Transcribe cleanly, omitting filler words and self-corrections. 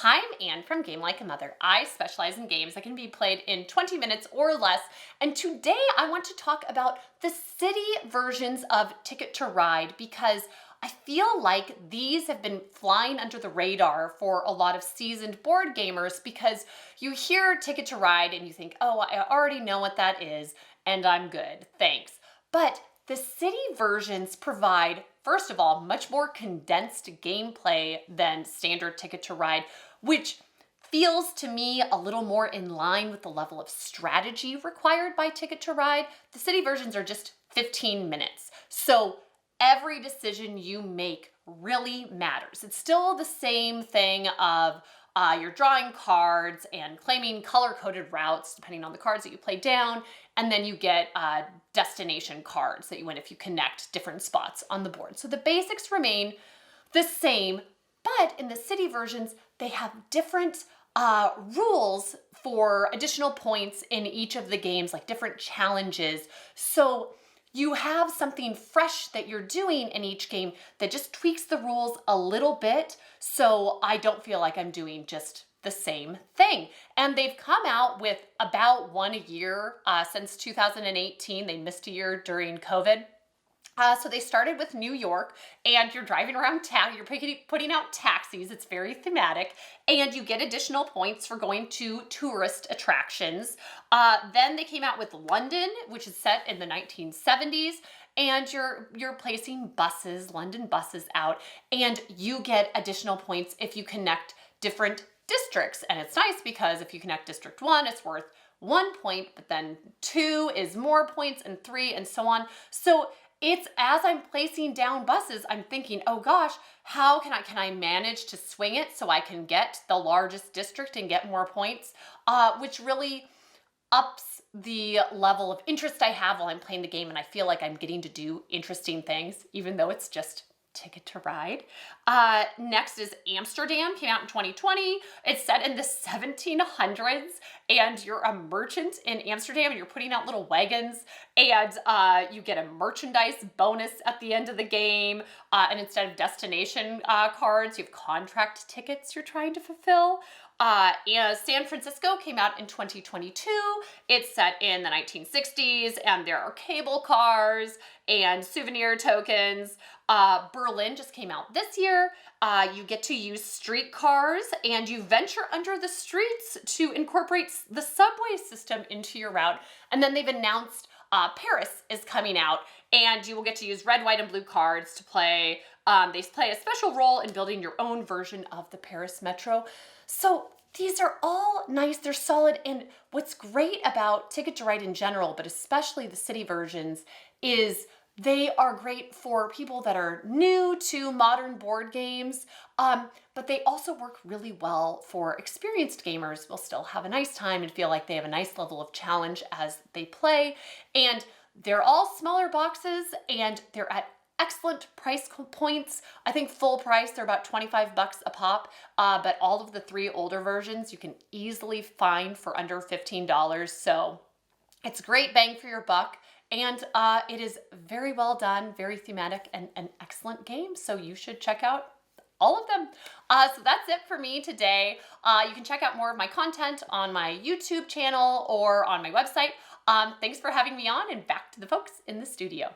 Hi, I'm Anne from Game Like a Mother. I specialize in games that can be played in 20 minutes or less. And today I want to talk about the city versions of Ticket to Ride because I feel like these have been flying under the radar for a lot of seasoned board gamers because you hear Ticket to Ride and you think, oh, I already know what that is and I'm good, thanks. But the city versions provide, first of all, much more condensed gameplay than standard Ticket to Ride, which feels to me a little more in line with the level of strategy required by Ticket to Ride. The city versions are just 15 minutes. So every decision you make really matters. It's still the same thing of you're drawing cards and claiming color-coded routes depending on the cards that you play down, and then you get destination cards that you win if you connect different spots on the board. So the basics remain the same, but in the city versions, they have different rules for additional points in each of the games, like different challenges. So you have something fresh that you're doing in each game that just tweaks the rules a little bit, so I don't feel like I'm doing just the same thing. And they've come out with about one a year since 2018. They missed a year during COVID. So they started with New York, and you're driving around town, you're putting out taxis, it's very thematic, and you get additional points for going to tourist attractions. Then they came out with London, which is set in the 1970s, and you're placing buses, London buses out, and you get additional points if you connect different districts. And it's nice because if you connect District 1, it's worth 1 point, but then 2 is more points, and 3, and so on. So it's as I'm placing down buses, I'm thinking, oh gosh, how can I manage to swing it so I can get the largest district and get more points, which really ups the level of interest I have while I'm playing the game, and I feel like I'm getting to do interesting things, even though it's just Ticket to Ride. Next is Amsterdam, came out in 2020. It's set in the 1700s, and you're a merchant in Amsterdam, and you're putting out little wagons, and you get a merchandise bonus at the end of the game, and instead of destination cards, you have contract tickets you're trying to fulfill. And San Francisco came out in 2022. It's set in the 1960s, and there are cable cars and souvenir tokens. Berlin just came out this year. You get to use streetcars, and you venture under the streets to incorporate the subway system into your route. And then they've announced Paris is coming out, and you will get to use red, white, and blue cards to play. They play a special role in building your own version of the Paris Metro. So these are all nice, they're solid, and what's great about Ticket to Ride in general, but especially the city versions, is they are great for people that are new to modern board games, but they also work really well for experienced gamers who will still have a nice time and feel like they have a nice level of challenge as they play. And they're all smaller boxes, and they're at excellent price points. I think full price, they're about 25 bucks a pop, but all of the 3 older versions you can easily find for under $15. So it's great bang for your buck. And it is very well done, very thematic, and an excellent game. So you should check out all of them. So that's it for me today. You can check out more of my content on my YouTube channel or on my website. Thanks for having me on, and back to the folks in the studio.